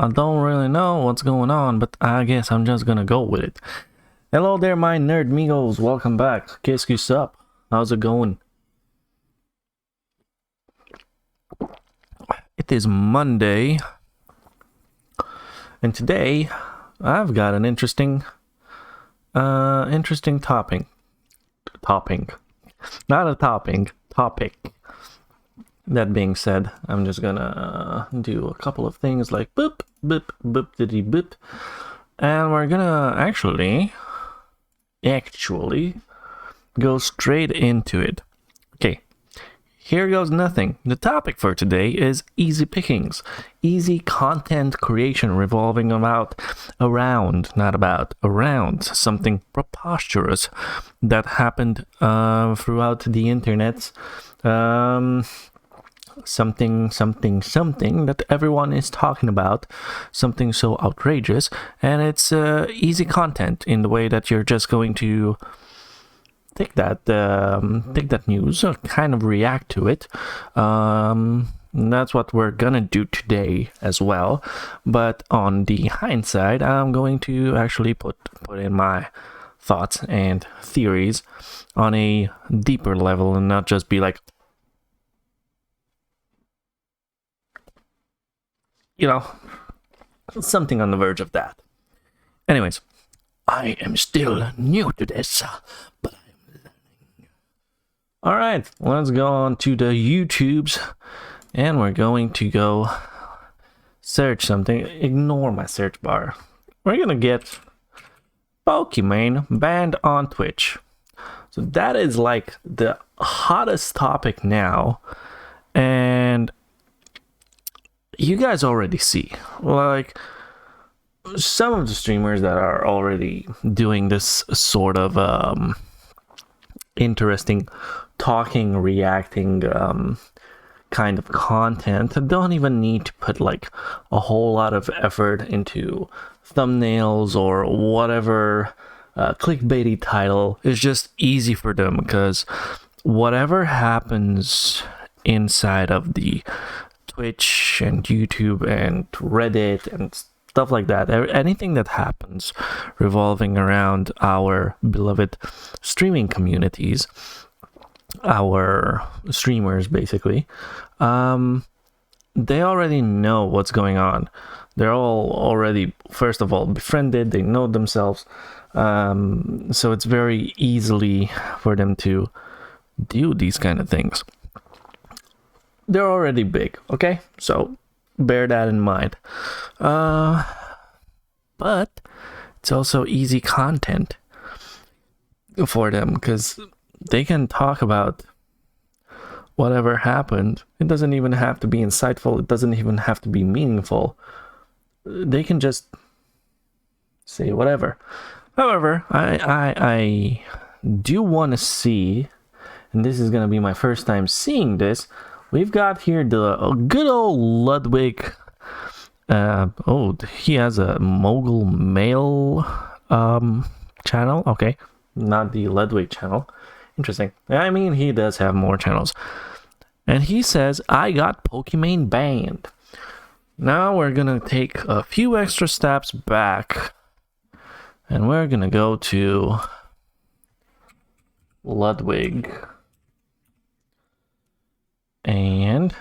I don't really know what's going on, but I guess I'm just gonna go with it. Hello there, my nerd migos. Welcome back. Qu'est-ce que sup? How's it going? It is Monday, and today I've got an interesting topic. Not a topping, topic. That being said, I'm just gonna do a couple of things like boop, boop, boop, diddy boop. And we're gonna actually go straight into it. Okay, here goes nothing. The topic for today is easy pickings. Easy content creation revolving around something preposterous that happened throughout the internet. Something that everyone is talking about, something so outrageous, and it's easy content in the way that you're just going to take that news or kind of react to it. That's what we're gonna do today as well, but on the hindsight, I'm going to actually put in my thoughts and theories on a deeper level and not just be like, something on the verge of that. Anyways, I am still new to this, but I'm learning. Alright, let's go on to the YouTubes, and we're going to go search something. Ignore my search bar. We're gonna get Pokimane banned on Twitch. So that is like the hottest topic now, and you guys already see, like, some of the streamers that are already doing this sort of interesting talking, reacting kind of content don't even need to put like a whole lot of effort into thumbnails or whatever clickbaity title. It's just easy for them because whatever happens inside of the Twitch and YouTube and Reddit and stuff like that, anything that happens revolving around our beloved streaming communities, our streamers basically, they already know what's going on. They're all already, first of all, befriended, they know themselves, so it's very easily for them to do these kind of things. They're already big, okay? So bear that in mind. But it's also easy content for them because they can talk about whatever happened. It doesn't even have to be insightful. It doesn't even have to be meaningful. They can just say whatever. However, I do want to see, and this is going to be my first time seeing this, we've got here the good old Ludwig. He has a Mogul Mail channel. Okay, not the Ludwig channel. Interesting. I mean, he does have more channels. And he says, I got Pokimane banned. Now we're gonna take a few extra steps back, and we're gonna go to Ludwig. And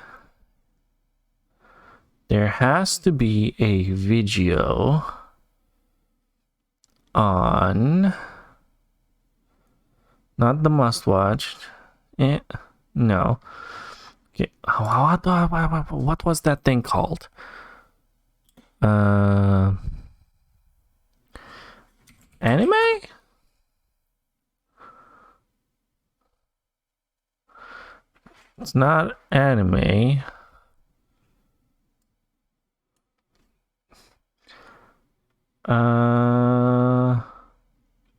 there has to be a video on, not the must watch. No. Okay. What was that thing called? Anime? It's not anime.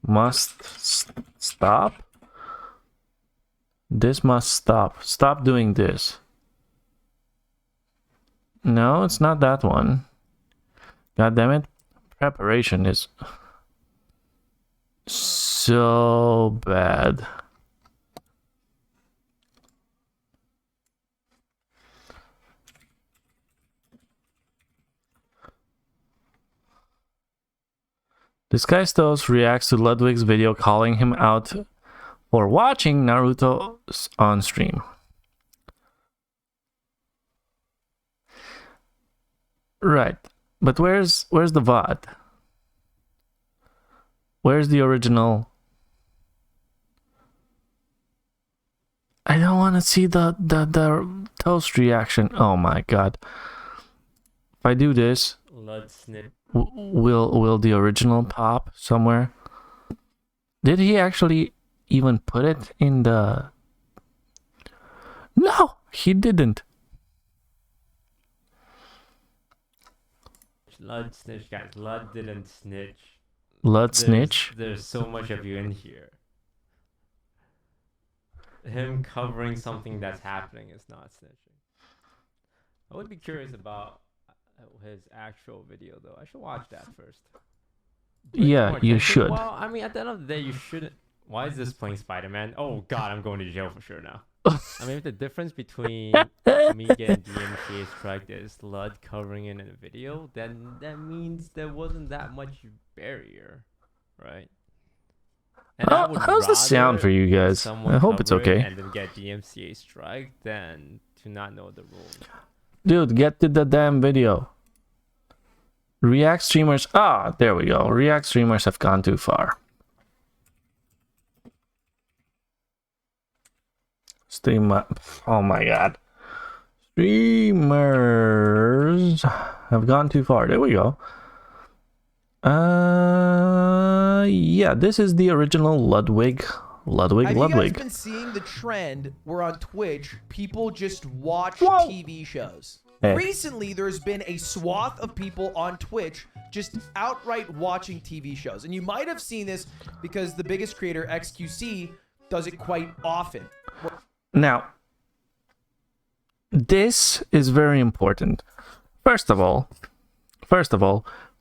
Must stop. This must stop. Stop doing this. No, it's not that one. God damn it. Preparation is so bad. Disguised Toast reacts to Ludwig's video calling him out for watching Naruto on stream. Right. But where's the VOD? Where's the original? I don't want to see the toast reaction. Oh my god. If I do this, will the original pop somewhere? Did he actually even put it in the... No, he didn't. Lud snitch, guys. Lud didn't snitch. Lud snitch? There's so much of you in here. Him covering something that's happening is not snitching. I would be curious about his actual video, though. I should watch that first. Yeah, you should. Well, I mean, at the end of the day, you shouldn't. Why is this playing Spider-Man? Oh god, I'm going to jail for sure now. I mean, if the difference between me getting DMCA strike is Lud covering it in a video, then that means there wasn't that much barrier, right? And how's the sound for you guys? I hope it's okay. And then get DMCA strike than to not know the rules. Dude, get to the damn video. React streamers. Ah, there we go. React streamers have gone too far. Oh my god. Streamers have gone too far. There we go. Yeah, this is the original Ludwig. Have you guys been seeing the trend where on Twitch people just watch TV shows? Recently, there's been a swath of people on Twitch just outright watching TV shows. And you might have seen this because the biggest creator, XQC, does it quite often. Now, this is very important. First of all,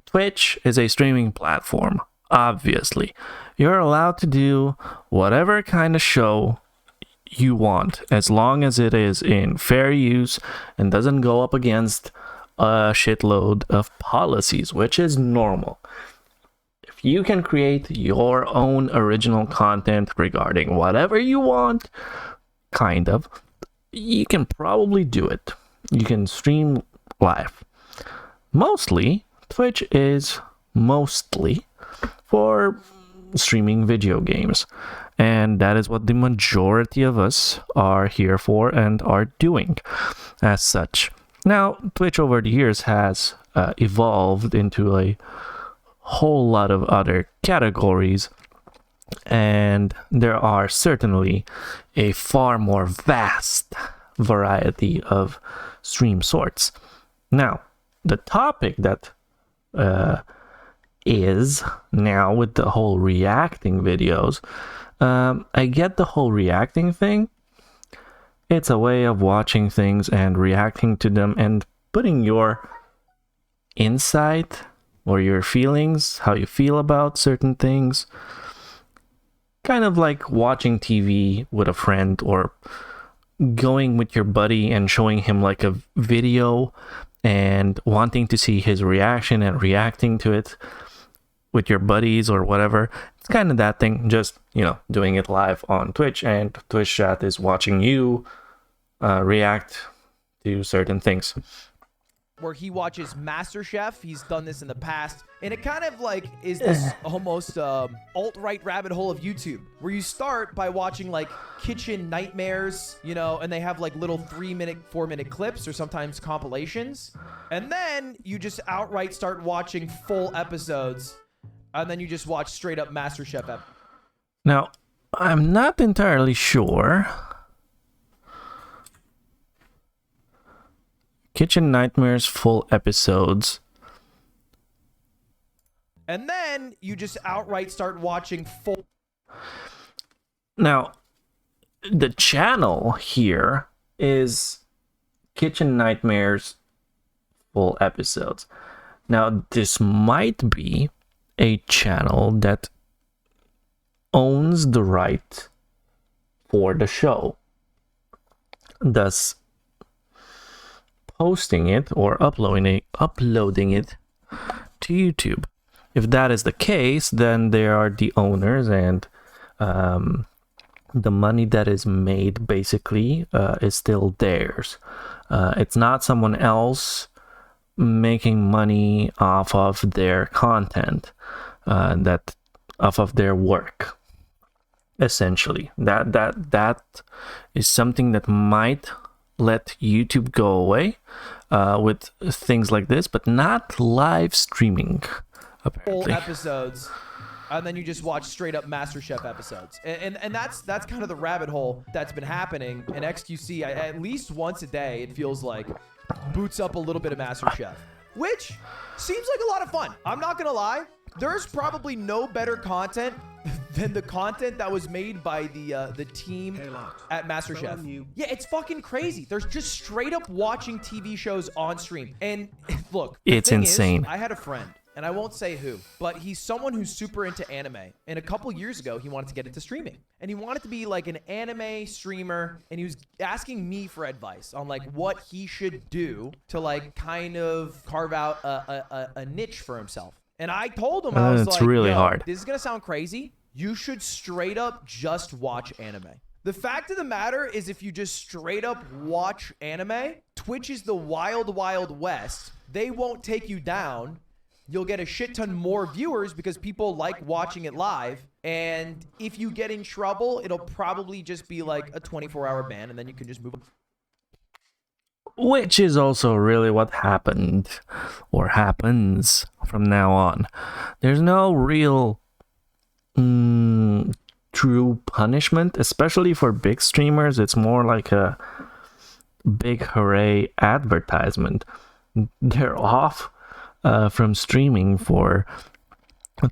Twitch is a streaming platform. Obviously, you're allowed to do whatever kind of show you want as long as it is in fair use and doesn't go up against a shitload of policies, which is normal. If you can create your own original content regarding whatever you want, kind of, you can probably do it. You can stream live. Mostly, Twitch is mostly for streaming video games, and that is what the majority of us are here for and are doing as such. Now, Twitch over the years has evolved into a whole lot of other categories, and there are certainly a far more vast variety of stream sorts. Now, the topic that is now with the whole reacting videos, I get the whole reacting thing. It's a way of watching things and reacting to them and putting your insight or your feelings, how you feel about certain things, kind of like watching TV with a friend or going with your buddy and showing him like a video and wanting to see his reaction and reacting to it with your buddies or whatever. It's kind of that thing, just, you know, doing it live on Twitch, and Twitch chat is watching you react to certain things. Where he watches MasterChef. He's done this in the past. And it kind of like is this almost alt-right rabbit hole of YouTube, where you start by watching like kitchen nightmares, you know, and they have like little 3-minute, 4-minute clips or sometimes compilations. And then you just outright start watching full episodes. And then you just watch straight up MasterChef. Now, I'm not entirely sure. Kitchen Nightmares full episodes. And then you just outright start watching full. Now, the channel here is Kitchen Nightmares full episodes. Now, this might be a channel that owns the right for the show, thus posting it or uploading it to YouTube. if that is the case, then they are the owners, and the money that is made basically is still theirs. It's not someone else making money off of their content, off of their work. Essentially, that is something that might let YouTube go away with things like this, but not live streaming. Apparently, Full episodes, and then you just watch straight up MasterChef episodes, and that's kind of the rabbit hole that's been happening. And XQC, at least once a day, it feels like, boots up a little bit of MasterChef, which seems like a lot of fun. I'm not gonna lie, there's probably no better content than the content that was made by the team at MasterChef. Yeah, it's fucking crazy. There's just straight up watching TV shows on stream. And look, it's insane. I had a friend, and I won't say who, but he's someone who's super into anime. And a couple years ago, he wanted to get into streaming. And he wanted to be like an anime streamer, and he was asking me for advice on like what he should do to like kind of carve out a niche for himself. And I told him, I was it's like, really yo, hard. This is going to sound crazy. You should straight up just watch anime. The fact of the matter is, if you just straight up watch anime, Twitch is the wild, wild west. They won't take you down. You'll get a shit ton more viewers because people like watching it live. And if you get in trouble, it'll probably just be like a 24-hour ban, and then you can just move on. Which is also really what happened, or happens from now on. There's no real true punishment, especially for big streamers. It's more like a big hooray advertisement. They're off from streaming for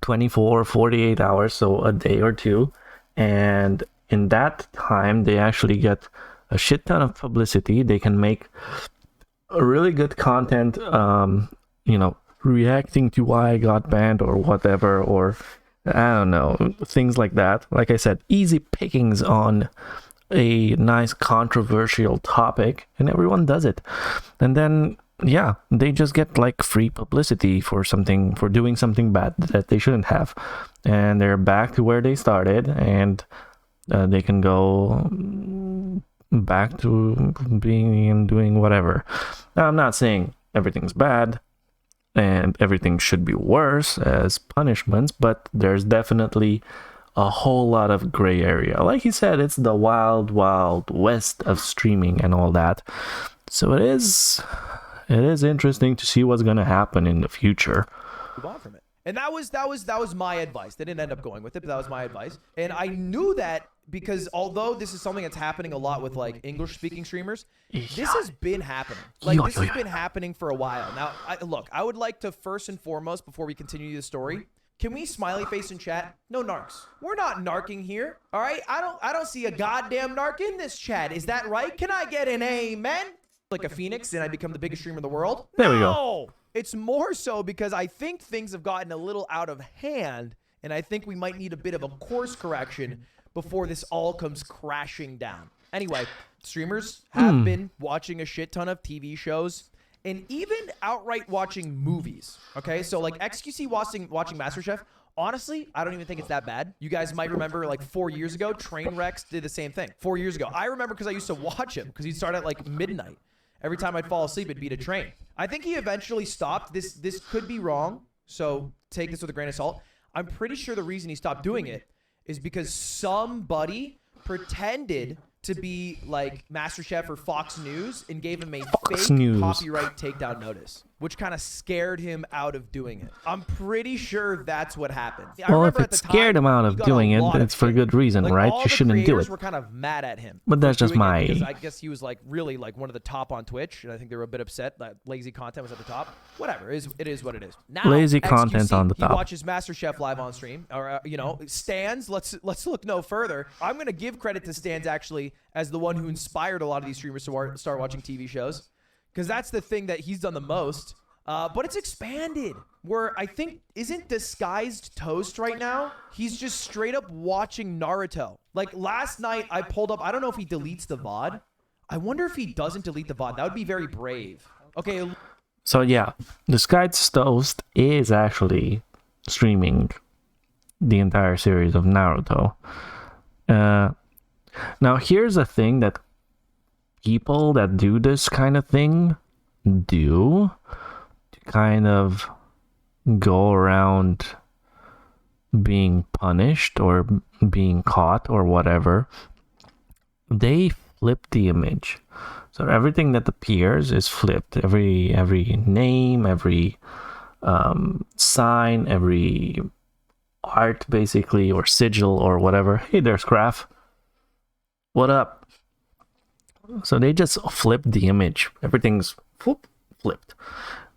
24, 48 hours, so a day or two. And in that time, they actually get a shit ton of publicity. They can make a really good content, reacting to why I got banned or whatever, or I don't know, things like that. Like I said, easy pickings on a nice controversial topic, and everyone does it. And then, yeah, they just get like free publicity for doing something bad that they shouldn't have. And they're back to where they started, and they can go back to being and doing whatever. Now, I'm not saying everything's bad and everything should be worse as punishments, but there's definitely a whole lot of gray area. Like he said, it's the wild, wild west of streaming and all that. So it is interesting to see what's going to happen in the future. Move on from it. And that was my advice. They didn't end up going with it, but that was my advice. And I knew that because although this is something that's happening a lot with like English speaking streamers, this has been happening. Like this has been happening for a while. Now, I would like to first and foremost, before we continue the story, can we smiley face in chat? No narcs. We're not narking here. All right. I don't see a goddamn narc in this chat. Is that right? Can I get an amen? Like a phoenix and I become the biggest streamer in the world? There we go. It's more so because I think things have gotten a little out of hand, and I think we might need a bit of a course correction before this all comes crashing down. Anyway, streamers have been watching a shit ton of TV shows and even outright watching movies. Okay, so like XQC watching MasterChef. Honestly, I don't even think it's that bad. You guys might remember like 4 years ago, Trainwrecks did the same thing. 4 years ago. I remember because I used to watch him because he'd start at like midnight. Every time I'd fall asleep, it'd be to train. I think he eventually stopped. This could be wrong, so take this with a grain of salt. I'm pretty sure the reason he stopped doing it is because somebody pretended to be like MasterChef or Fox News and gave him a fake copyright takedown notice, which kind of scared him out of doing it. I'm pretty sure that's what happened. Well, if it scared him out of doing it, it's for a good reason, like, right? You shouldn't do it. Were kind of mad at him. But that's just my... Because I guess he was like really like one of the top on Twitch, and I think they were a bit upset that lazy content was at the top. Whatever, it is what it is. Now, lazy XQC, content on the top. He watches MasterChef live on stream, or Stans. Let's look no further. I'm gonna give credit to Stans actually as the one who inspired a lot of these streamers to start watching TV shows, because that's the thing that he's done the most. But it's expanded. Where I think isn't Disguised Toast right now. He's just straight up watching Naruto. Like last night, I pulled up. I don't know if he deletes the VOD. I wonder if he doesn't delete the VOD. That would be very brave. Okay. So yeah, Disguised Toast is actually streaming the entire series of Naruto. Now, here's a thing that people that do this kind of thing do to kind of go around being punished or being caught or whatever. They flip the image. So everything that appears is flipped. Every name, every sign, every art basically, or sigil or whatever. Hey, there's Graph. What up? So they just flip the image. Everything's flipped.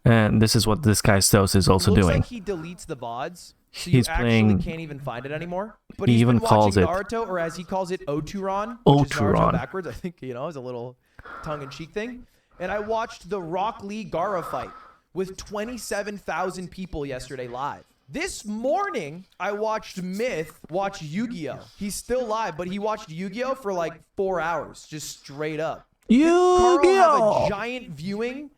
And this is what this guy Stos is also Looks doing. like he deletes the VODs. So He's you actually playing- can't even find it anymore. But He he's even been calls watching it- Naruto, or as he calls it, Oturon. Which is Naruto Oturon. backwards. I think, is a little tongue-in-cheek thing. And I watched the Rock Lee Gaara fight with 27,000 people yesterday live. This morning, I watched Myth watch Yu-Gi-Oh! He's still live, but he watched Yu-Gi-Oh! For like 4 hours, just straight up. Carl had Yu-Gi-Oh! a giant viewing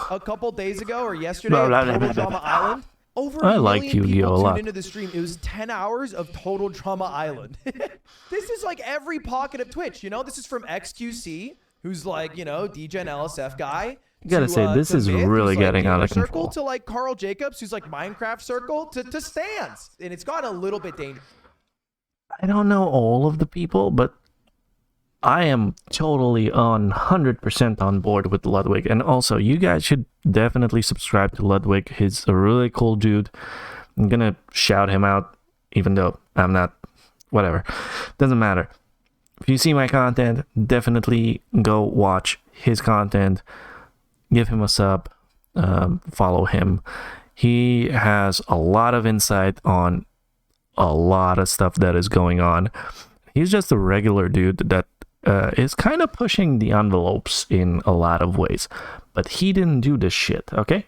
a couple days ago or yesterday of Total Drama Island. Over I a like million Yu-Gi-Oh! people a lot. tuned into the stream. It was 10 hours of Total Drama Island. This is like every pocket of Twitch, This is from XQC, who's like, DJ and LSF guy. You gotta say, this to is Myth, really who's like getting out Gamer of Circle, control. to like Carl Jacobs, who's like Minecraft Circle, to Stans. And it's gotten a little bit dangerous. I don't know all of the people, but I am totally 100% on board with Ludwig. And also, you guys should definitely subscribe to Ludwig. He's a really cool dude. I'm gonna shout him out, even though I'm not, whatever. Doesn't matter. If you see my content, definitely go watch his content. Give him a sub. Follow him. He has a lot of insight on a lot of stuff that is going on. He's just a regular dude that is kind of pushing the envelopes in a lot of ways. But he didn't do this shit, okay?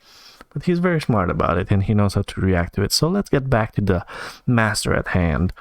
But he's very smart about it, and he knows how to react to it. So let's get back to the master at hand.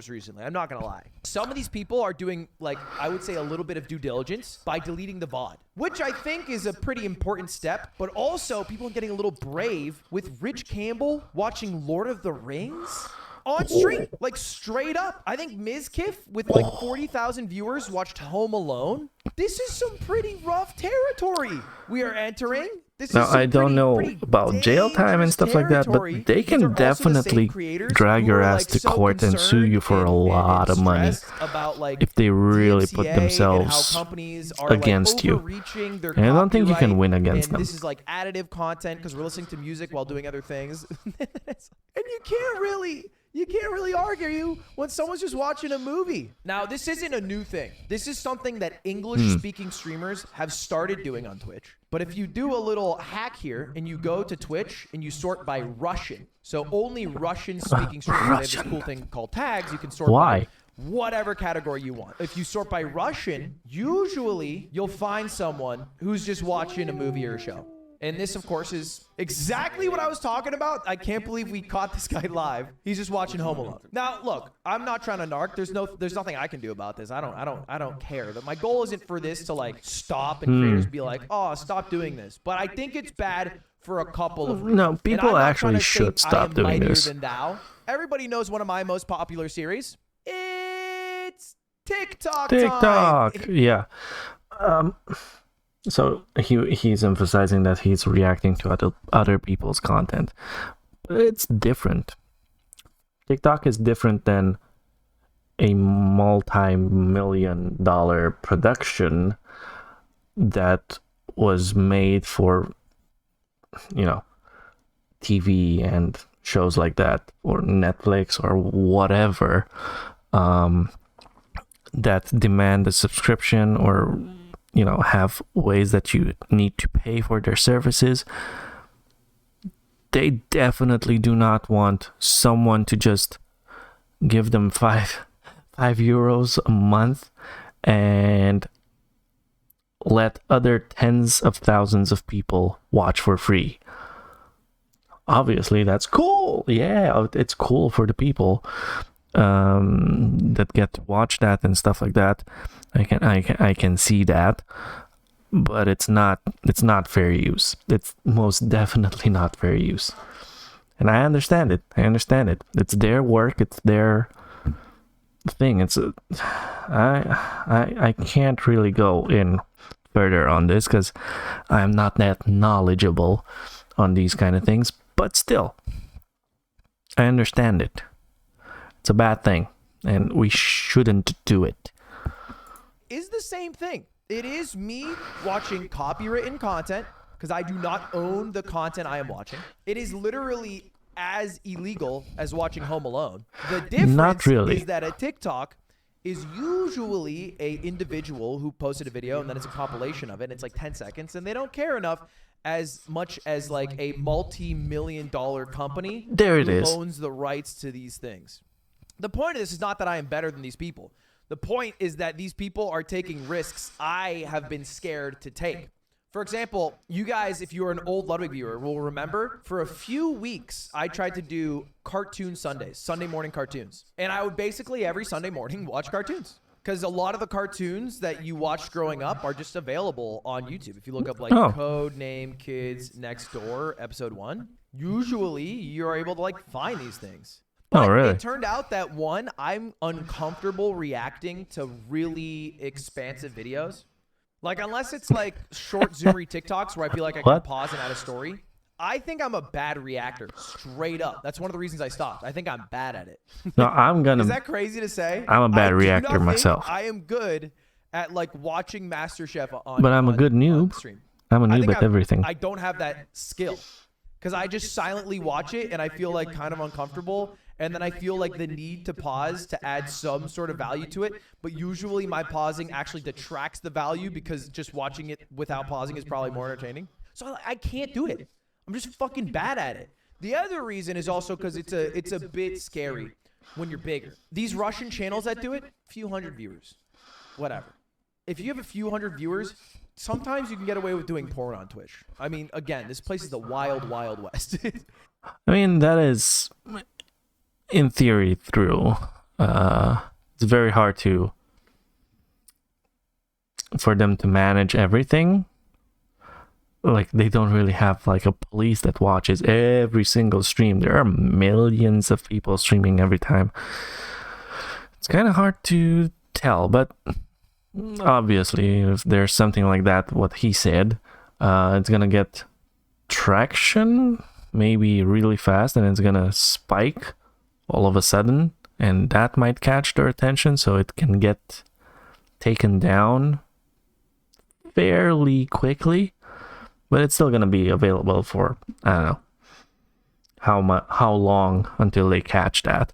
Recently, I'm not gonna lie. Some of these people are doing, like, I would say a little bit of due diligence by deleting the VOD, which I think is a pretty important step. But also, people are getting a little brave with Rich Campbell watching Lord of the Rings on stream, like straight up. I think Ms. Kiff with like 40,000 viewers watched Home Alone. This is some pretty rough territory we are entering. This Now, is some I don't know pretty about jail time and dangerous stuff like that, but territory. they These are can also the same definitely creators drag who your are, ass like, to so court and sue you for a concerned lot of money stressed about, like, if they really put DMCA and how themselves companies are, against like, you. overreaching their And I don't think you can copyright, win against and them. This is like additive content because we're listening to music while doing other things, and you can't really argue when someone's just watching a movie. Now, this isn't a new thing. This is something that English-speaking streamers have started doing on Twitch. But if you do a little hack here and you go to Twitch and you sort by Russian, so only Russian-speaking streamers, they have this cool thing called tags. You can sort Why? by whatever category you want. If you sort by Russian, usually you'll find someone who's just watching a movie or a show. And this, of course, is exactly what I was talking about. I can't believe we caught this guy live. He's just watching Home Alone. Now, look, I'm not trying to narc. There's nothing I can do about this. I don't care. But my goal isn't for this to like stop and creators be like, oh, stop doing this. But I think it's bad for a couple of reasons. No, people And I'm not actually trying to should say I stop am doing mightier this. than thou. Everybody knows one of my most popular series. It's TikTok. TikTok, Time. yeah. So he's emphasizing that he's reacting to other people's content. But it's different. TikTok is different than a multi-million-dollar production that was made for, TV and shows like that, or Netflix or whatever, that demand a subscription or have ways that you need to pay for their services. They definitely do not want someone to just give them five euros a month and let other tens of thousands of people watch for free. Obviously, that's cool. Yeah, it's cool for the people that get to watch that and stuff like that. I can see that, but it's not fair use. It's most definitely not fair use. And I understand it. It's their work. It's their thing. I can't really go in further on this because I'm not that knowledgeable on these kind of things. But still, I understand it. It's a bad thing, and we shouldn't do it. Is the same thing. It is me watching copywritten content because I do not own the content I am watching. It is literally as illegal as watching Home Alone. The difference Not really. is that a TikTok is usually a individual who posted a video and then it's a compilation of it and it's like 10 seconds and they don't care enough as much as like a multi-million-dollar company There it who is. owns the rights to these things. The point of this is not that I am better than these people. The point is that these people are taking risks I have been scared to take. For example, you guys, if you're an old Ludwig viewer, will remember for a few weeks, I tried to do cartoon Sundays, Sunday morning cartoons. And I would basically every Sunday morning watch cartoons. Because a lot of the cartoons that you watched growing up are just available on YouTube. If you look up like Code Name Kids Next Door episode 1, usually you're able to like find these things. But really? It turned out that one, I'm uncomfortable reacting to really expansive videos. Like, unless it's like short zoomery TikToks where I feel like I can pause and add a story, I think I'm a bad reactor, straight up. That's one of the reasons I stopped. I think I'm bad at it. No, I'm gonna. Is that crazy to say? I'm a bad I do reactor not think myself. I am good at like watching MasterChef on. But I'm a good noob. Stream. I'm a I noob think at everything. I don't have that skill because I just silently watch it and I feel like kind of uncomfortable. And then I feel like the need to pause to add some sort of value to it. But usually my pausing actually detracts the value because just watching it without pausing is probably more entertaining. So I can't do it. I'm just fucking bad at it. The other reason is also because it's a bit scary when you're bigger. These Russian channels that do it, few hundred viewers, whatever. If you have a few hundred viewers, sometimes you can get away with doing porn on Twitch. I mean, again, this place is the wild, wild west. I mean, that is, in theory, true. It's very hard for them to manage everything. Like, they don't really have like a police that watches every single stream. There are millions of people streaming every time. It's kind of hard to tell, but obviously, if there's something like that, what he said, it's gonna get traction, maybe really fast, and it's gonna spike all of a sudden, and that might catch their attention, so it can get taken down fairly quickly. But it's still gonna be available for, I don't know how long until they catch that.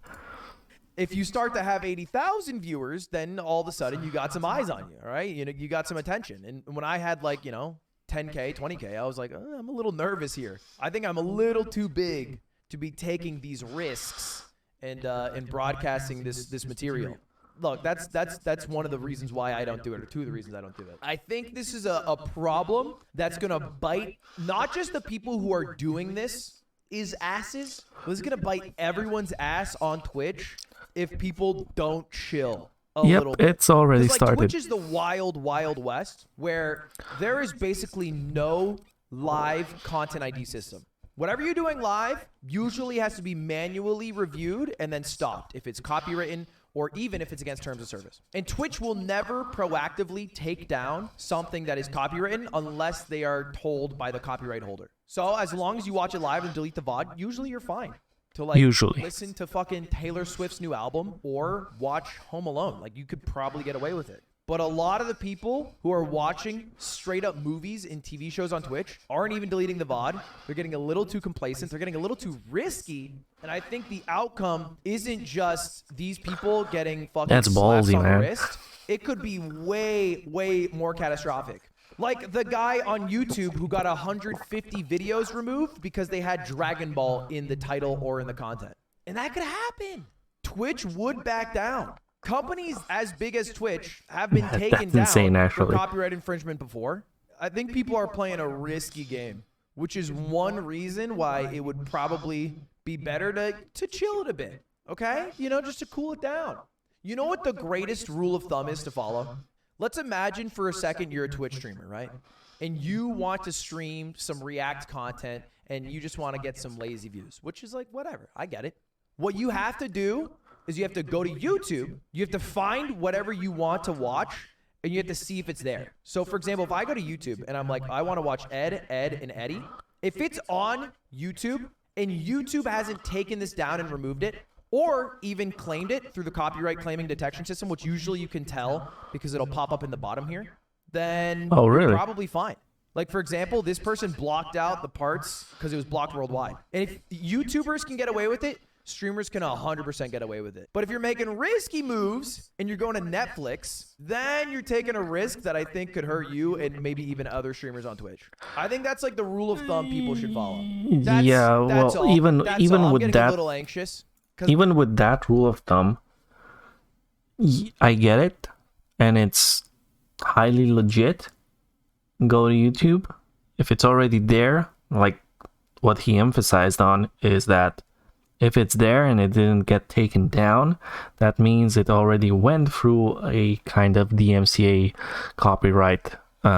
If you start to have 80,000 viewers, then all of a sudden you got some eyes on you, all right? You know, you got some attention. And when I had like, 10K, 20K, I was like, I'm a little nervous here. I think I'm a little too big to be taking these risks and broadcasting this material. Look, that's one of the reasons why I don't do it, or two of the reasons I don't do it. I think this is a problem that's gonna bite not just the people who are doing this is asses, but it's gonna bite everyone's ass on Twitch if people don't chill a little bit. It's already started. Twitch is the wild, wild west where there is basically no live content ID system. Whatever you're doing live usually has to be manually reviewed and then stopped if it's copywritten or even if it's against terms of service. And Twitch will never proactively take down something that is copywritten unless they are told by the copyright holder. So as long as you watch it live and delete the VOD, usually you're fine to like listen to fucking Taylor Swift's new album or watch Home Alone. Like, you could probably get away with it. But a lot of the people who are watching straight up movies and TV shows on Twitch aren't even deleting the VOD. They're getting a little too complacent. They're getting a little too risky. And I think the outcome isn't just these people getting fucking slaps on the wrist. It could be way, way more catastrophic. Like the guy on YouTube who got 150 videos removed because they had Dragon Ball in the title or in the content. And that could happen. Twitch would back down. Companies as big as Twitch have been taken down for copyright infringement before. I think people are playing a risky game, which is one reason why it would probably be better to chill it a bit, okay? Just to cool it down. You know what the greatest rule of thumb is to follow? Let's imagine for a second you're a Twitch streamer, right? And you want to stream some React content and you just want to get some lazy views, which is like, whatever. I get it. What you have to do is you have to go to YouTube. You have to find whatever you want to watch, and you have to see if it's there. So, for example, if I go to YouTube and I'm like, I want to watch Ed, and Eddie, if it's on YouTube and YouTube hasn't taken this down and removed it, or even claimed it through the copyright claiming detection system, which usually you can tell because it'll pop up in the bottom here, then you're probably fine. Like, for example, this person blocked out the parts because it was blocked worldwide. And if YouTubers can get away with it, streamers can 100% get away with it. But if you're making risky moves and you're going to Netflix, then you're taking a risk that I think could hurt you and maybe even other streamers on Twitch. I think that's like the rule of thumb people should follow. That's all. even I'm with getting that, a little anxious. even with that rule of thumb, I get it, and it's highly legit. Go to YouTube. If it's already there, like what he emphasized on is that if it's there and it didn't get taken down, that means it already went through a kind of DMCA copyright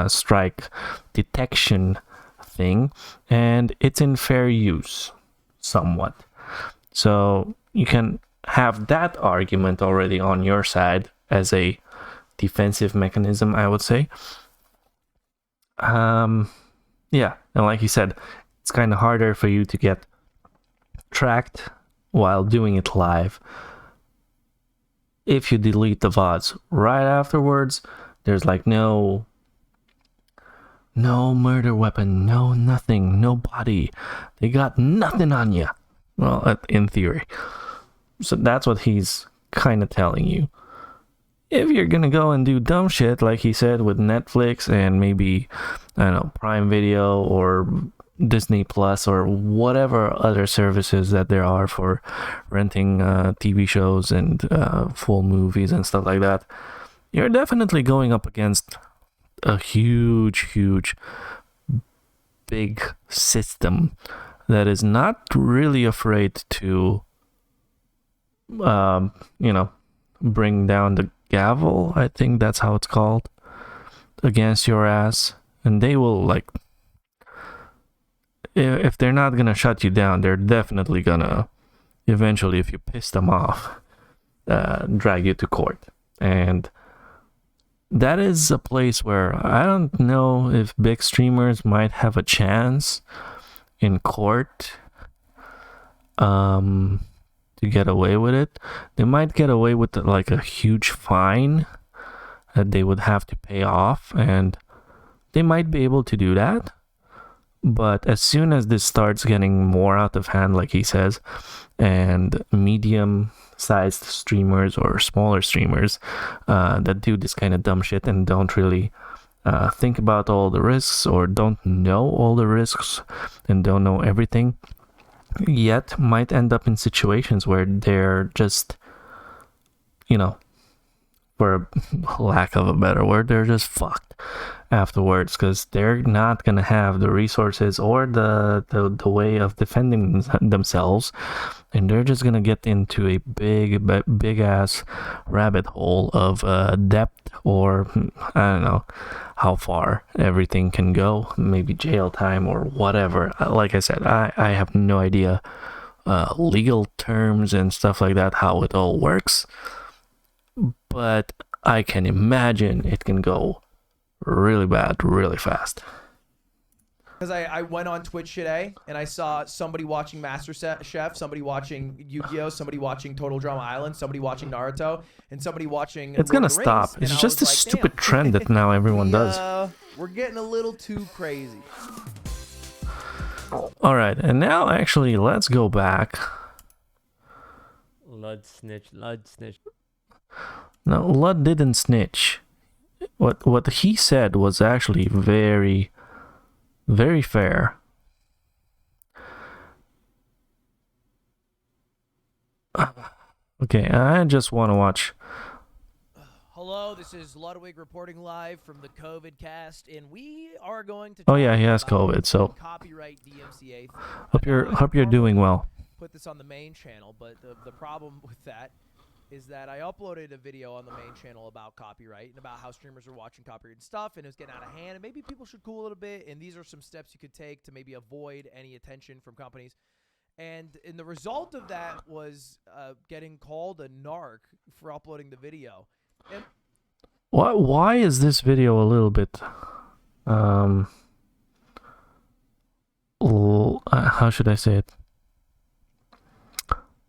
strike detection thing, and it's in fair use somewhat. So you can have that argument already on your side as a defensive mechanism, I would say. Yeah, and like you said, it's kind of harder for you to get tracked while doing it live. If you delete the VODs right afterwards, there's like no murder weapon, no nothing, no body. They got nothing on you. Well, in theory. So that's what he's kind of telling you. If you're gonna go and do dumb shit, like he said, with Netflix and maybe, I don't know, Prime Video or Disney Plus or whatever other services that there are for renting TV shows and full movies and stuff like that, you're definitely going up against a huge big system that is not really afraid to bring down the gavel, I think that's how it's called, against your ass. And they will, like, if they're not gonna shut you down, they're definitely gonna eventually, if you piss them off, drag you to court. And that is a place where I don't know if big streamers might have a chance in court to get away with it. They might get away with like a huge fine that they would have to pay off, and they might be able to do that. But as soon as this starts getting more out of hand, like he says, and medium-sized streamers or smaller streamers that do this kind of dumb shit and don't really think about all the risks, or don't know all the risks and don't know everything, yet might end up in situations where they're just, for lack of a better word, they're just fucked afterwards, because they're not gonna have the resources or the way of defending themselves, and they're just gonna get into a big ass rabbit hole of debt, or I don't know how far everything can go, maybe jail time or whatever. Like I said, I have no idea legal terms and stuff like that, how it all works, but I can imagine it can go really bad really fast. Because I went on Twitch today and I saw somebody watching Master Chef, somebody watching Yu-Gi-Oh, somebody watching Total Drama Island, somebody watching Naruto, and somebody watching It's gonna stop. It's just a stupid trend that now everyone does. We're getting a little too crazy. Alright, and now actually let's go back. Lud snitch. No, Lud didn't snitch. What he said was actually very, very fair. Okay, I just want to watch. Hello, this is Ludwig reporting live from the COVID cast, and we are going to. Oh yeah, he has COVID, so copyright DMCA. Hope you're doing well. Put this on the main channel, but the problem with that is that I uploaded a video on the main channel about copyright and about how streamers are watching copyrighted stuff, and it was getting out of hand, and maybe people should cool a little bit, and these are some steps you could take to maybe avoid any attention from companies. And the result of that was getting called a narc for uploading the video. And Why is this video a little bit how should I say it?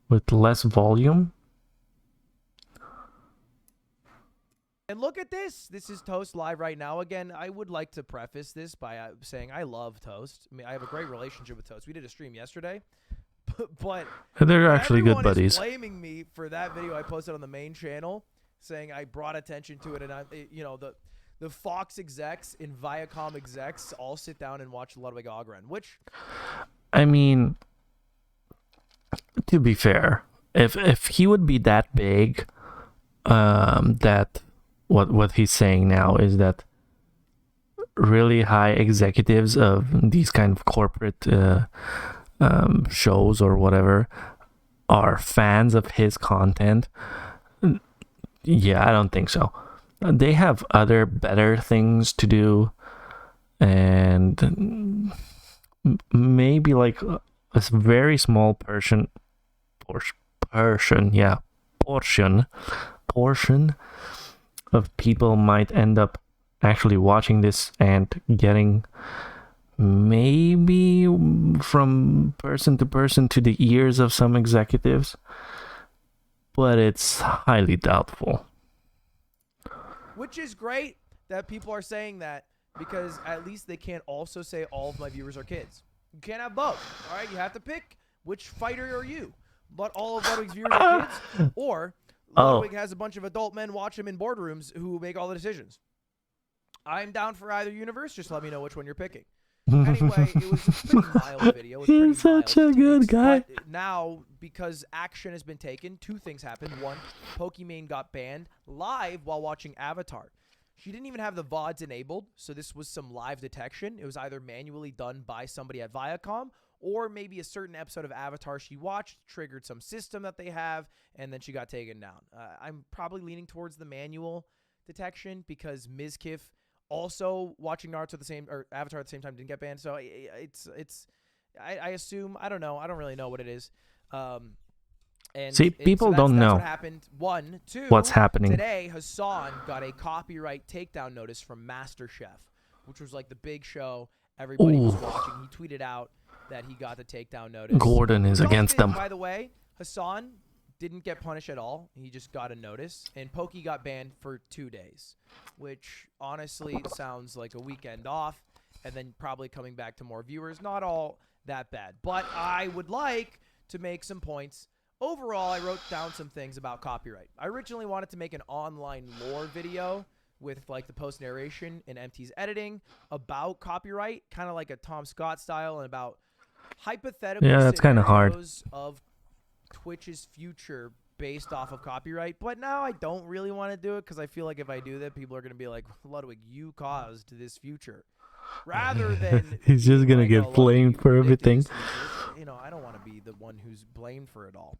With less volume? And look at this. This is Toast live right now. Again, I would like to preface this by saying I love Toast. I mean, I have a great relationship with Toast. We did a stream yesterday, but They're actually good everyone buddies. is blaming me for that video I posted on the main channel, saying I brought attention to it, and the Fox execs and Viacom execs all sit down and watch Ludwig Ogren, which, I mean, to be fair, if he would be that big, that what he's saying now is that really high executives of these kind of corporate shows or whatever are fans of his content. Yeah, I don't think so. They have other better things to do, and maybe like a very small portion of people might end up actually watching this and getting maybe from person to person to the ears of some executives, but it's highly doubtful. Which is great that people are saying that, because at least they can't also say all of my viewers are kids. You can't have both. All right, you have to pick which fighter are you. But all of Ludwig's viewers are kids, or Ludwig has a bunch of adult men watch him in boardrooms who make all the decisions. I'm down for either universe. Just let me know which one you're picking. Anyway, it was a pretty mild video. He's such a good guy. But now, because action has been taken, two things happened. One, Pokimane got banned live while watching Avatar. She didn't even have the VODs enabled, so this was some live detection. It was either manually done by somebody at Viacom, or maybe a certain episode of Avatar she watched triggered some system that they have, and then she got taken down. I'm probably leaning towards the manual detection, because Ms. Kiff also watching Naruto Avatar at the same time didn't get banned. So I assume, I don't know. I don't really know what it is. And see, people don't know what happened. One, two. What's happening today? Hassan got a copyright takedown notice from MasterChef, which was like the big show everybody was watching. He tweeted out that he got the takedown notice. Gordon is against them. By the way, Hassan didn't get punished at all. He just got a notice, and Pokey got banned for 2 days, which honestly sounds like a weekend off, and then probably coming back to more viewers. Not all that bad, but I would like to make some points. Overall, I wrote down some things about copyright. I originally wanted to make an online lore video with like the post narration and MT's editing about copyright, kind of like a Tom Scott style, and about hypothetical that's kind of hard of Twitch's future based off of copyright. But now I don't really want to do it, because I feel like if I do that, people are going to be like, Ludwig, you caused this future. Rather than he's just gonna get blamed for everything. You know, I don't want to be the one who's blamed for it all.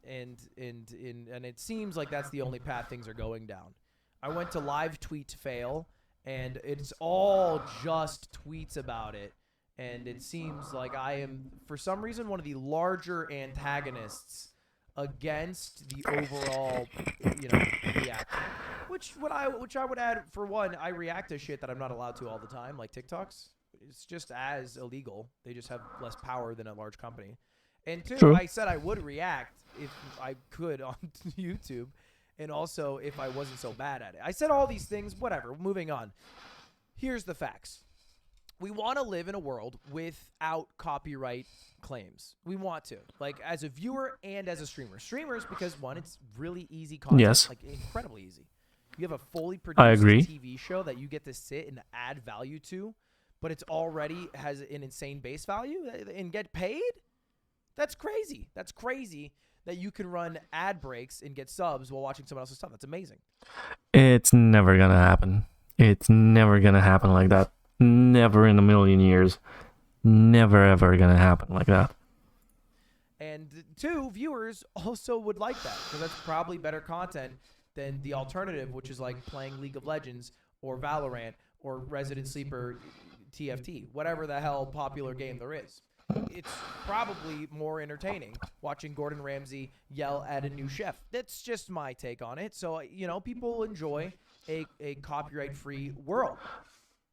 And it seems like that's the only path things are going down. I went to live tweet fail, and it's all just tweets about it. And it seems like I am, for some reason, one of the larger antagonists against the overall, reaction. Which I would add, for one, I react to shit that I'm not allowed to all the time, like TikToks. It's just as illegal. They just have less power than a large company. And two, True. I said I would react if I could on YouTube, and also if I wasn't so bad at it. I said all these things, whatever, moving on. Here's the facts. We want to live in a world without copyright claims. We want to, like, as a viewer and as a streamer. Streamers, because one, it's really easy content, Yes. like incredibly easy. You have a fully I produced agree. TV show that you get to sit and add value to, but it's already has an insane base value and get paid? That's crazy. That's crazy that you can run ad breaks and get subs while watching someone else's stuff. That's amazing. It's never gonna happen. It's never gonna happen like that. Never in a million years. Never ever gonna happen like that. And two, viewers also would like that because that's probably better content than the alternative, which is like playing League of Legends or Valorant or Resident Sleeper TFT, whatever the hell popular game there is. It's probably more entertaining watching Gordon Ramsay yell at a new chef. That's just my take on it. So, people enjoy a copyright-free world.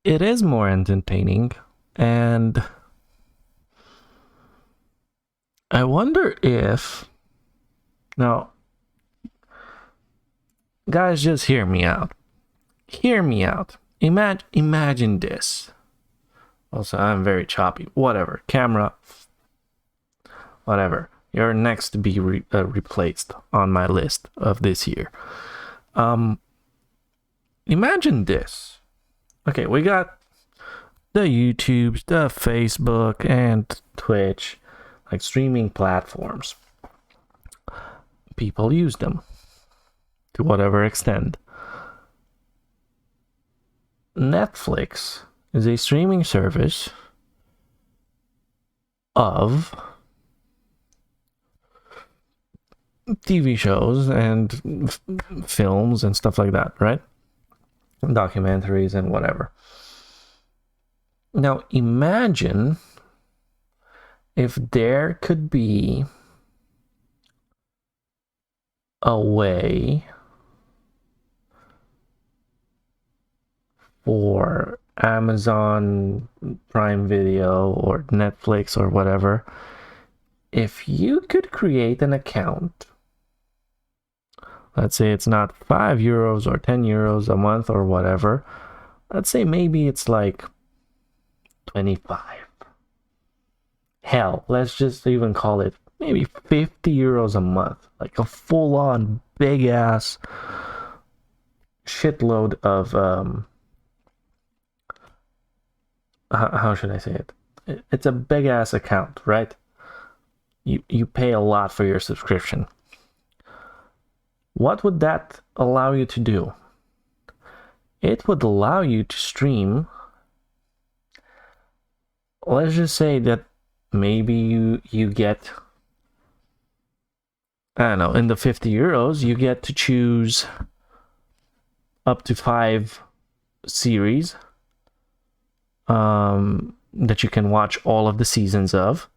It is more entertaining, and I wonder if... Now, guys, just hear me out. Hear me out. Imagine this. Also, I'm very choppy. Whatever. Camera. Whatever. You're next to be replaced on my list of this year. Imagine this. Okay, we got the YouTubes, the Facebook, and Twitch, like streaming platforms. People use them to whatever extent. Netflix is a streaming service of TV shows and films and stuff like that, right? Documentaries and whatever. Now imagine if there could be a way for Amazon Prime Video or Netflix or whatever, if you could create an account, let's say it's not €5 or €10 a month or whatever, let's say maybe it's like 25. Hell, let's just even call it maybe €50 a month, like a full-on big-ass shitload of how should I say it? It's a big ass account, right? You pay a lot for your subscription. What would that allow you to do? It would allow you to stream. Let's just say that maybe you get, I don't know, in the €50 you get to choose up to 5 series that you can watch all of the seasons of,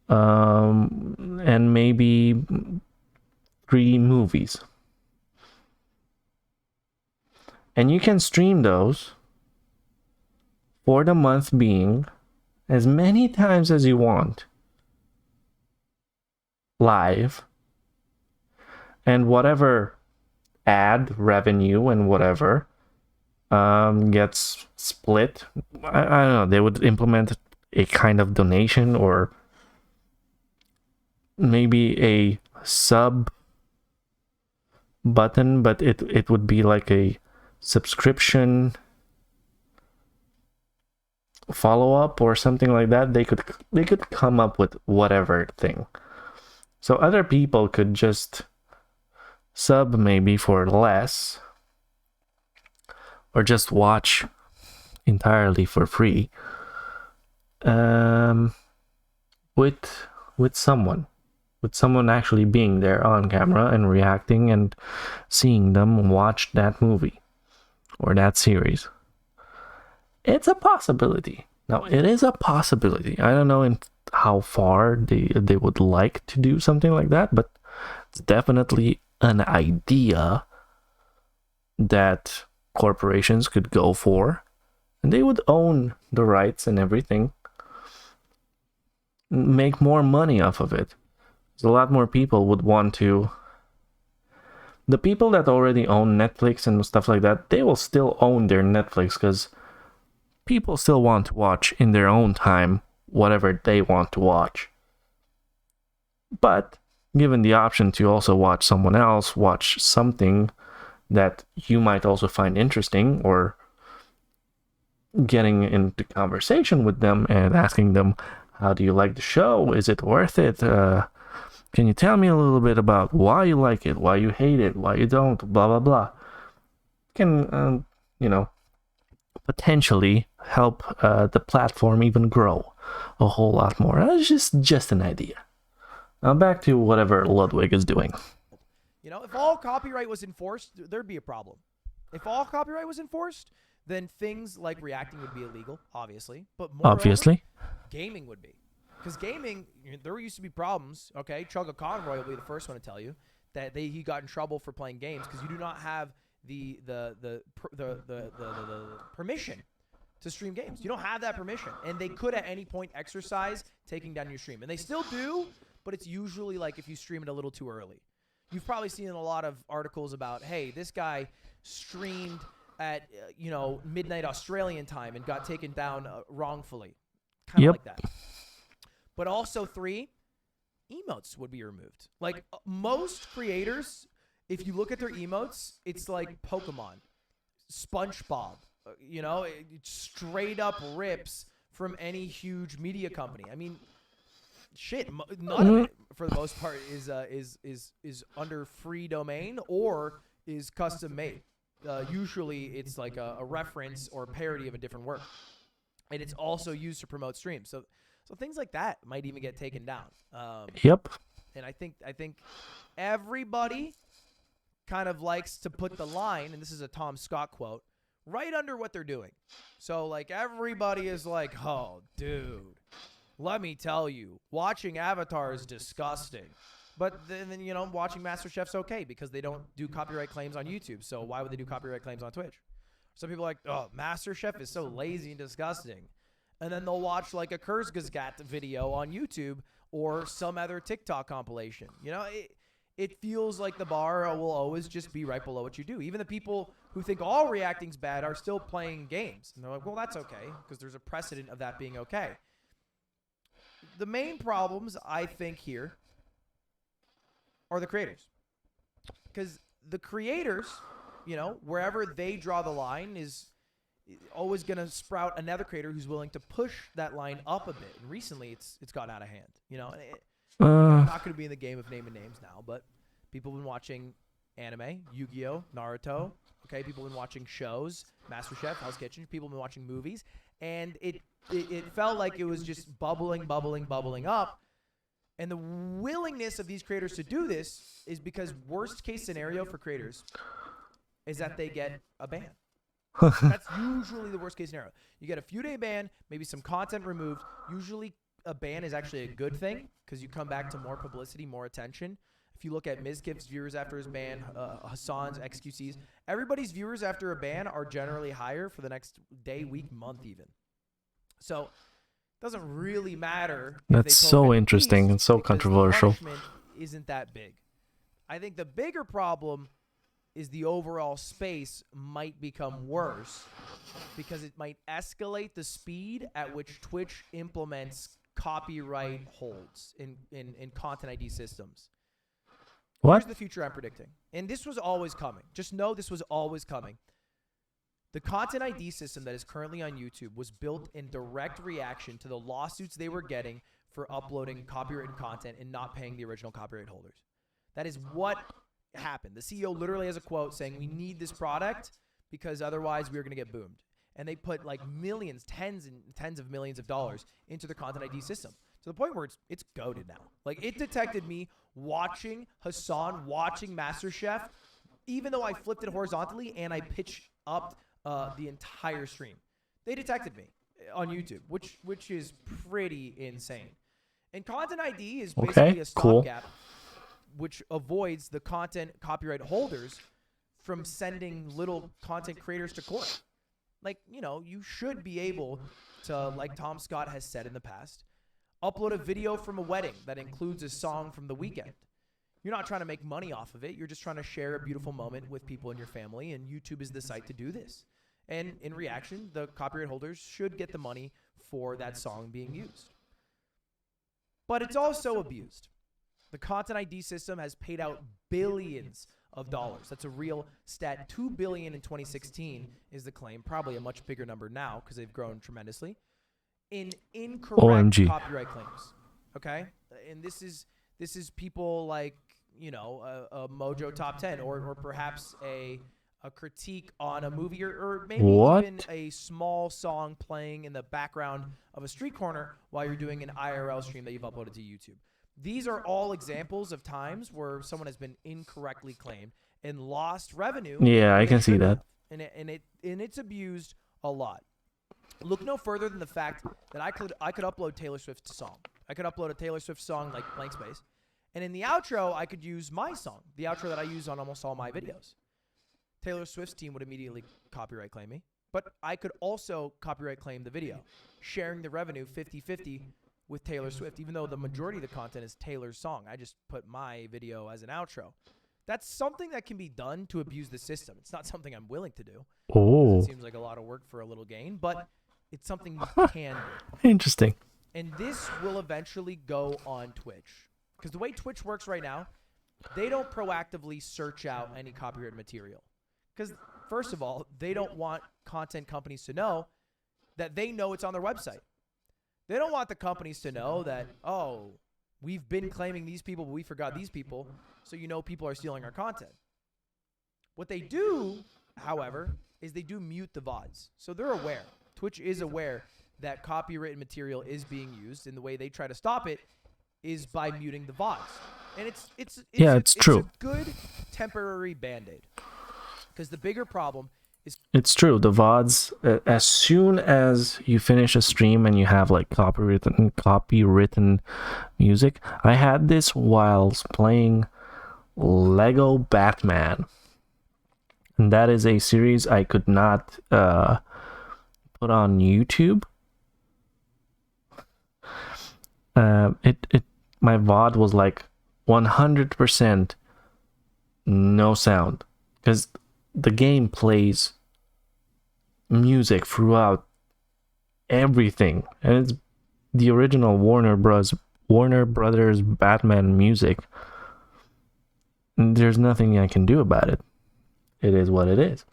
and maybe 3 movies, and you can stream those for the month being as many times as you want live, and whatever ad revenue and whatever gets split. I don't know, they would implement a kind of donation or maybe a sub button, but it would be like a subscription follow-up or something like that. They could come up with whatever thing, so other people could just sub maybe for less, or just watch entirely for free, with someone actually being there on camera and reacting and seeing them watch that movie or that series. It's a possibility. Now, it is a possibility. I don't know how far they would like to do something like that, but it's definitely an idea that corporations could go for, and they would own the rights and everything, make more money off of it. So a lot more people would want to. The people that already own Netflix and stuff like that, they will still own their Netflix because people still want to watch in their own time whatever they want to watch. But given the option to also watch someone else watch something that you might also find interesting, or getting into conversation with them and asking them, how do you like the show? Is it worth it? Can you tell me a little bit about why you like it, why you hate it, why you don't, blah, blah, blah. Can, potentially help the platform even grow a whole lot more. It's just an idea. Now back to whatever Ludwig is doing. You know, if all copyright was enforced, there'd be a problem. If all copyright was enforced, then things like reacting would be illegal, obviously. But moreover, Obviously. gaming would be. Because gaming, there used to be problems. Okay, Chugga Conroy will be the first one to tell you that he got in trouble for playing games because you do not have the permission to stream games. You don't have that permission, and they could at any point exercise taking down your stream, and they still do. But it's usually like if you stream it a little too early. You've probably seen a lot of articles about, hey, this guy streamed at midnight Australian time and got taken down wrongfully, kind of like that. But also 3, emotes would be removed. Like most creators, if you look at their emotes, it's like Pokemon, SpongeBob. It straight up rips from any huge media company. I mean, shit, none of it for the most part is under free domain or is custom made. Usually it's like a reference or a parody of a different work, and it's also used to promote streams. So things like that might even get taken down. And I think everybody kind of likes to put the line, and this is a Tom Scott quote, right under what they're doing. So like everybody is like, oh, dude, let me tell you, watching Avatar is disgusting. But then watching MasterChef's okay because they don't do copyright claims on YouTube. So why would they do copyright claims on Twitch? Some people are like, oh, MasterChef is so lazy and disgusting. And then they'll watch like a Kurzgesagt video on YouTube or some other TikTok compilation. It feels like the bar will always just be right below what you do. Even the people who think all reacting's bad are still playing games. And they're like, well, that's okay because there's a precedent of that being okay. The main problems, I think, here are the creators. Because the creators, wherever they draw the line is always going to sprout another creator who's willing to push that line up a bit. And recently, it's gotten out of hand. I'm not going to be in the game of naming names now, but people have been watching anime, Yu-Gi-Oh, Naruto. Okay, people have been watching shows, MasterChef, Hell's Kitchen. People have been watching movies, and it felt like it was just bubbling up. And the willingness of these creators to do this is because worst case scenario for creators is that they get a ban. That's usually the worst case scenario. You get a few day ban, maybe some content removed. Usually a ban is actually a good thing because you come back to more publicity, more attention. If you look at Mizkif's viewers after his ban, Hassan's, XQC's, everybody's viewers after a ban are generally higher for the next day, week, month even. So it doesn't really matter. That's so interesting and so controversial. The punishment isn't that big. I think the bigger problem is the overall space might become worse because it might escalate the speed at which Twitch implements copyright holds in content ID systems. What? Here's the future I'm predicting. And this was always coming. Just know this was always coming. The content ID system that is currently on YouTube was built in direct reaction to the lawsuits they were getting for uploading copyrighted content and not paying the original copyright holders. That is what happened. The CEO literally has a quote saying, we need this product because otherwise we're going to get boomed. And they put like millions, tens and tens of millions of dollars into the content ID system to the point where it's goated now. Like it detected me watching Hassan, watching MasterChef, even though I flipped it horizontally and I pitched up the entire stream. They detected me on YouTube, which is pretty insane. And content ID is basically a stopgap which avoids the content copyright holders from sending little content creators to court. Like, you should be able to, like Tom Scott has said in the past, upload a video from a wedding that includes a song from the weekend. You're not trying to make money off of it. You're just trying to share a beautiful moment with people in your family, and YouTube is the site to do this. And in reaction, the copyright holders should get the money for that song being used. But it's also abused. The content ID system has paid out billions of dollars. That's a real stat. $2 billion in 2016 is the claim. Probably a much bigger number now because they've grown tremendously. In incorrect copyright claims. Okay? And this is people like, a Mojo Top 10 or perhaps a a critique on a movie, or maybe What? even a small song playing in the background of a street corner while you're doing an IRL stream that you've uploaded to YouTube. These are all examples of times where someone has been incorrectly claimed and lost revenue. Yeah, I they can see shouldn't that. have. And it's abused a lot. Look no further than the fact that I could upload Taylor Swift's song. I could upload a Taylor Swift song like Blank Space, and in the outro I could use my song, the outro that I use on almost all my videos. Taylor Swift's team would immediately copyright claim me, but I could also copyright claim the video, sharing the revenue 50-50 with Taylor Swift, even though the majority of the content is Taylor's song. I just put my video as an outro. That's something that can be done to abuse the system. It's not something I'm willing to do. Oh, It seems like a lot of work for a little gain, but it's something you can do. interesting. And this will eventually go on Twitch. Because the way Twitch works right now, they don't proactively search out any copyrighted material. Because, first of all, they don't want content companies to know that they know it's on their website. They don't want the companies to know that, oh, we've been claiming these people, but we forgot these people, so you know people are stealing our content. What they do, however, is they do mute the VODs. So they're aware. Twitch is aware that copywritten material is being used, and the way they try to stop it is by muting the VODs. And it's true. a good temporary Band-Aid. Because the bigger problem is It's true. The VODs, as soon as you finish a stream and you have like copywritten music. I had this whilst playing Lego Batman. And that is a series I could not put on YouTube. My VOD was like 100% no sound, because the game plays music throughout everything, and it's the original Warner Brothers Batman music. There's nothing I can do about it. It is what it is.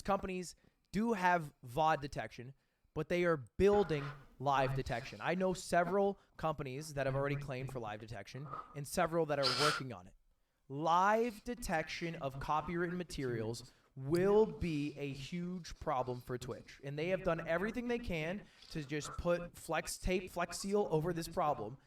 companies do have VOD detection, but they are building live detection. I know several companies that have already claimed for live detection and several that are working on it. Live detection of copywritten materials will be a huge problem for Twitch. And they have done everything they can to just put flex seal over this problem.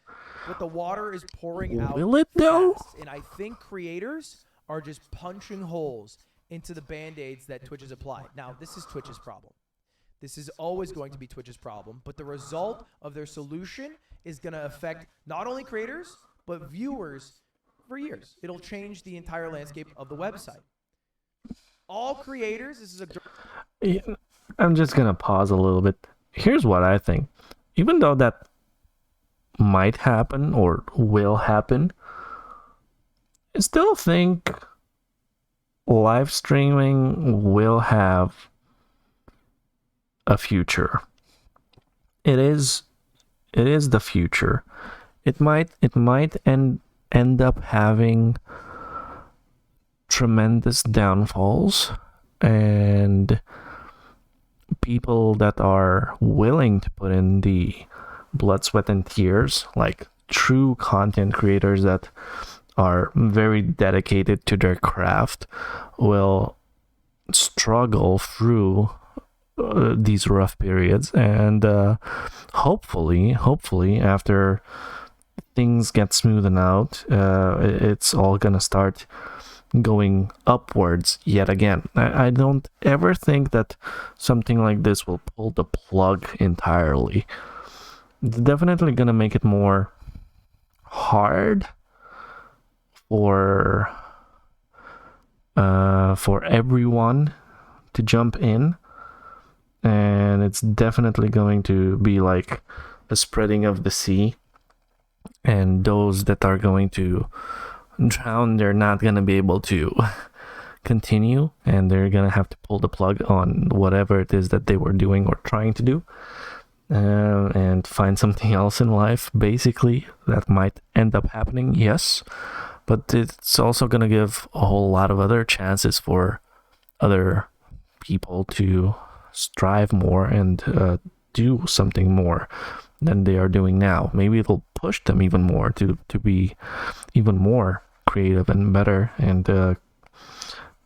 But the water is pouring out. Will it though? Fast. And I think creators are just punching holes into the band-aids that Twitch has applied. Now, this is Twitch's problem. This is always going to be Twitch's problem. But the result of their solution is going to affect not only creators, but viewers for years. It'll change the entire landscape of the website. All creators, this is a... Yeah, I'm just gonna pause a little bit. Here's what I think. Even though that might happen or will happen, I still think live streaming will have a future. It is the future. It might end up having tremendous downfalls, and people that are willing to put in the blood, sweat, and tears, like true content creators that are very dedicated to their craft, will struggle through these rough periods, and hopefully after things get smoothened out, it's all gonna start going upwards yet again. I don't ever think that something like this will pull the plug entirely. It's definitely gonna make it more hard for everyone to jump in, and it's definitely going to be like a spreading of the sea, and those that are going to drown, they're not going to be able to continue, and they're going to have to pull the plug on whatever it is that they were doing or trying to do, and find something else in life. Basically, that might end up happening, yes, but it's also going to give a whole lot of other chances for other people to strive more and do something more than they are doing now. Maybe it'll push them even more to be even more creative and better, and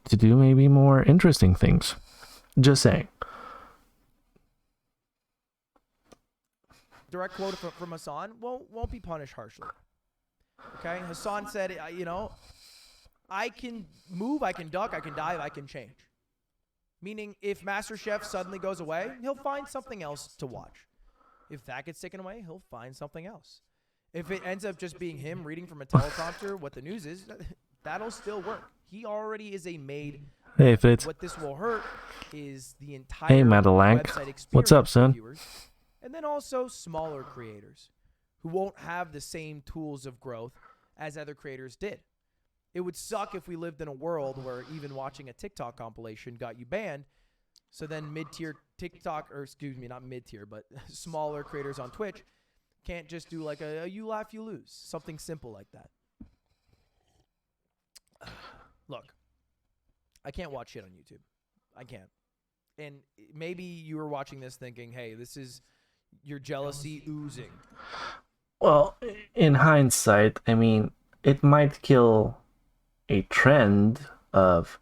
to do maybe more interesting things. Just saying. Direct quote from Hassan, won't be punished harshly. Okay? Hassan said, I can move, I can duck, I can dive, I can change. Meaning, if MasterChef suddenly goes away, he'll find something else to watch. If that gets taken away, he'll find something else. If it ends up just being him reading from a teleprompter what the news is, that'll still work. He already is a made. Hey, Fitz. What this will hurt is the entire Hey, Madelank. website experience What's up, for son? viewers, and then also smaller creators who won't have the same tools of growth as other creators did. It would suck if we lived in a world where even watching a TikTok compilation got you banned. So then mid-tier TikTok, or excuse me, not mid-tier, but smaller creators on Twitch can't just do like a you laugh, you lose. Something simple like that. Look, I can't watch shit on YouTube. I can't. And maybe you were watching this thinking, hey, this is your jealousy oozing. Well, in hindsight, I mean, it might kill a trend of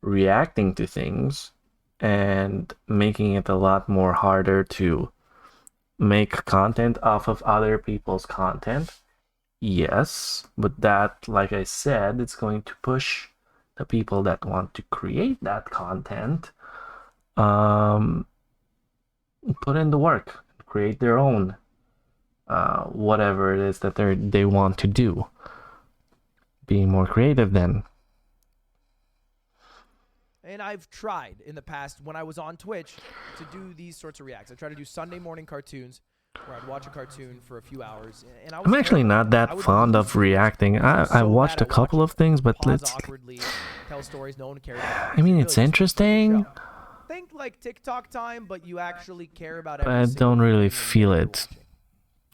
reacting to things and making it a lot more harder to make content off of other people's content. Yes, but that, like I said, it's going to push the people that want to create that content put in the work, create their own whatever it is that they want to do. Being more creative then. And I've tried in the past when I was on Twitch to do these sorts of reacts. I tried to do Sunday morning cartoons where I'd watch a cartoon for a few hours. And I was I'm actually not that fond of reacting. I watched a couple of things, but let's. Awkwardly tell stories no one cares. I mean, it's interesting. Think like TikTok time, but you actually care about But every I single don't really thing feel you're it. watching.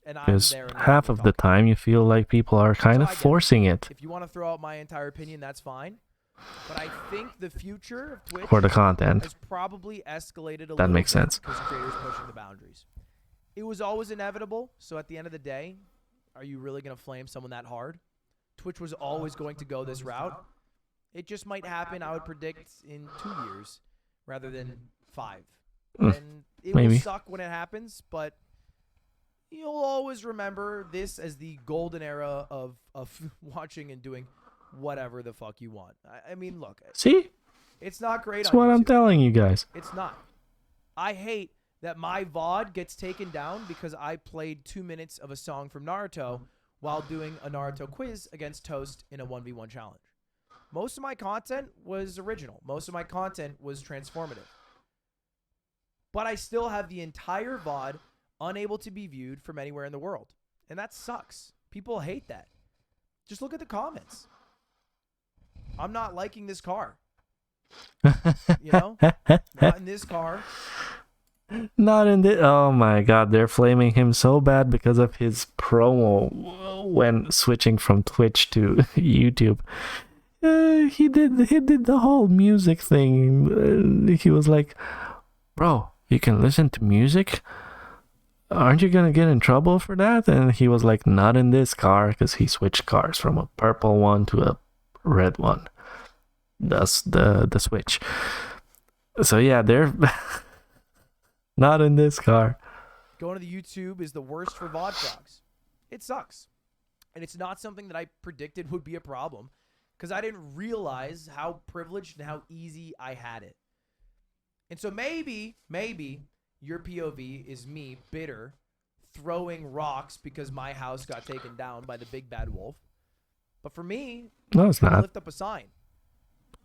And I'm Because there and half we're of the talking. time you feel like people are kind So of I get it. forcing it If you want to throw out my entire opinion, that's fine. But I think the future of Twitch for the content. has probably escalated a little That makes bit sense. because creators pushing the boundaries. It was always inevitable. So at the end of the day, are you really going to flame someone that hard? Twitch was always going to go this route. It just might happen, I would predict, in 2 years rather than 5. And it maybe. will suck when it happens, but you'll always remember this as the golden era of watching and doing whatever the fuck you want. I mean, look. See? It's not great That's on what I'm YouTube. telling you guys. It's not. I hate that my VOD gets taken down because I played 2 minutes of a song from Naruto while doing a Naruto quiz against Toast in a 1v1 challenge. Most of my content was original. Most of my content was transformative. But I still have the entire VOD unable to be viewed from anywhere in the world. And that sucks. People hate that. Just look at the comments. I'm not liking this car. You know? Not in this car. Not in the. Oh my god, they're flaming him so bad because of his promo when switching from Twitch to YouTube. He did the whole music thing. He was like, "Bro, you can listen to music. Aren't you gonna get in trouble for that?" And he was like, "Not in this car," because he switched cars from a purple one to a red one. That's the switch. So yeah, they're not in this car. Going to the YouTube is the worst for VOD frogs. It sucks. And it's not something that I predicted would be a problem because I didn't realize how privileged and how easy I had it. And so maybe your POV is me bitter throwing rocks because my house got taken down by the big bad wolf. But for me, No, it's I'm trying to not. lift up a sign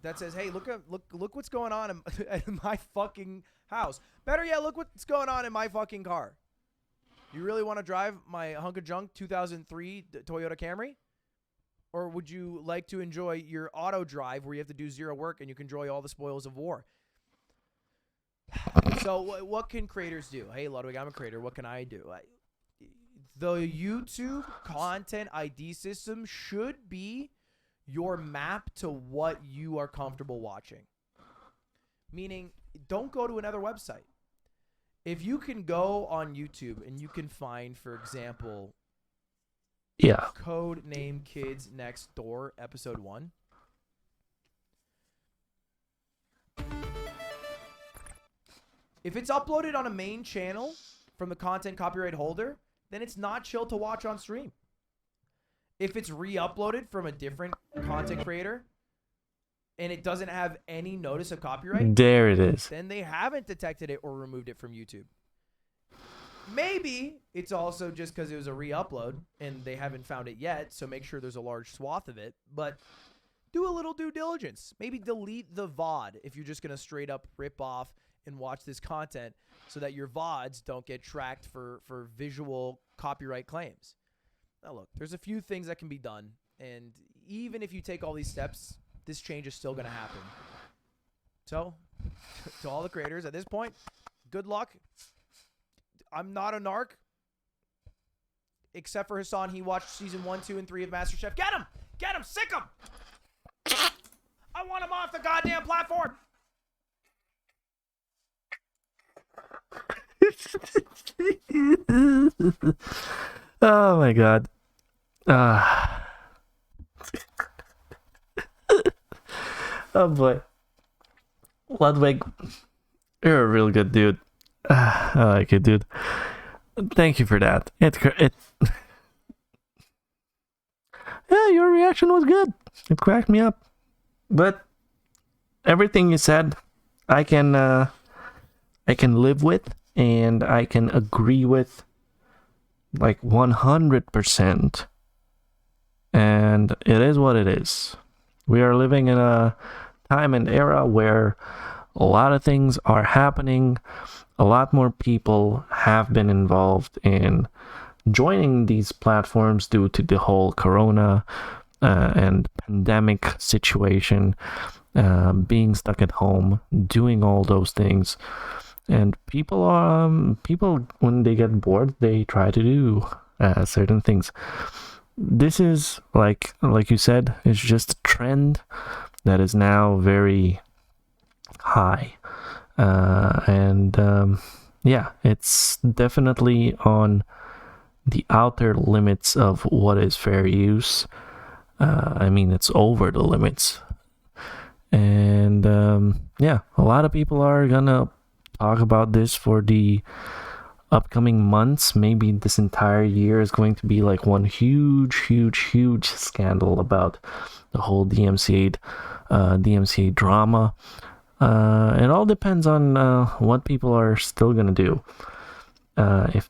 that says, "Hey, look what's going on in my fucking house. Better yet, look what's going on in my fucking car. You really want to drive my hunk of junk 2003 Toyota Camry? Or would you like to enjoy your auto drive where you have to do zero work and you can enjoy all the spoils of war?" So what can creators do? Hey, Ludwig, I'm a creator. What can I do? The YouTube content ID system should be your map to what you are comfortable watching. Meaning, don't go to another website. If you can go on YouTube and you can find, for example, Yeah. Code Name Kids Next Door, episode 1. If it's uploaded on a main channel from the content copyright holder, then it's not chill to watch on stream. If it's re-uploaded from a different content creator and it doesn't have any notice of copyright, there it is. then they haven't detected it or removed it from YouTube. Maybe it's also just because it was a re-upload and they haven't found it yet, so make sure there's a large swath of it. But do a little due diligence. Maybe delete the VOD if you're just going to straight up rip off and watch this content so that your VODs don't get tracked for visual copyright claims. Now look, there's a few things that can be done, and even if you take all these steps, this change is still going to happen. So, to all the creators at this point, good luck. I'm not a narc. Except for Hassan, he watched season 1, 2, and 3 of MasterChef. Get him! Get him! Sick him! I want him off the goddamn platform! Oh my god. Oh boy. Ludwig, you're a real good dude. I like it, dude. Thank you for that. Yeah, your reaction was good. It cracked me up. But everything you said, I can live with, and I can agree with like 100%. And it is what it is. We are living in a time and era where a lot of things are happening. A lot more people have been involved in joining these platforms due to the whole corona and pandemic situation, being stuck at home, doing all those things. And people when they get bored, they try to do certain things. This is like you said, it's just a trend that is now very high. Yeah, it's definitely on the outer limits of what is fair use. I mean, it's over the limits. And yeah, a lot of people are gonna talk about this for the upcoming months. Maybe this entire year is going to be like one huge scandal about the whole DMCA drama. It all depends on what people are still gonna do. If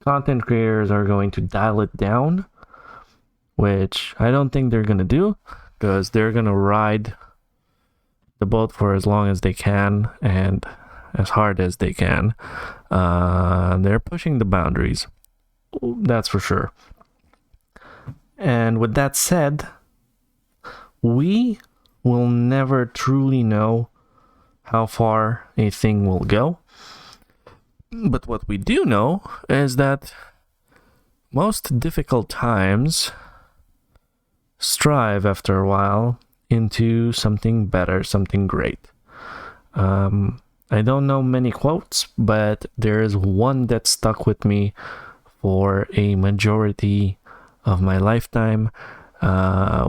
content creators are going to dial it down, which I don't think they're gonna do, because they're gonna ride the boat for as long as they can and as hard as they can. They're pushing the boundaries, that's for sure. And with that said, we will never truly know how far a thing will go. But what we do know is that most difficult times strive after a while into something better, something great. I don't know many quotes, but there is one that stuck with me for a majority of my lifetime,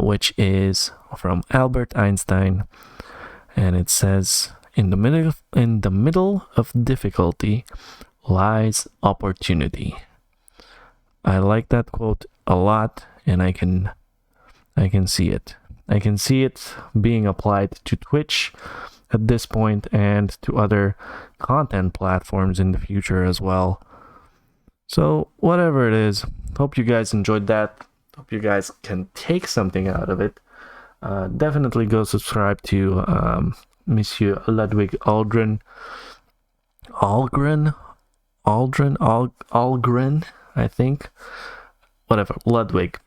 which is from Albert Einstein, and it says, in the middle of difficulty lies opportunity. I like that quote a lot, and I can see it. I can see it being applied to Twitch at this point and to other content platforms in the future as well. So whatever it is, hope you guys enjoyed that. Hope you guys can take something out of it. Definitely go subscribe to Monsieur Ludwig Aldrin, I think. Whatever, Ludwig.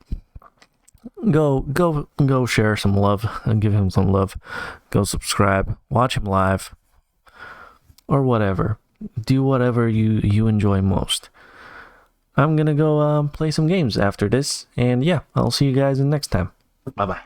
Go share some love and give him some love. Go subscribe, watch him live, or whatever. Do whatever you enjoy most. I'm gonna go play some games after this, and yeah, I'll see you guys next time. Bye bye.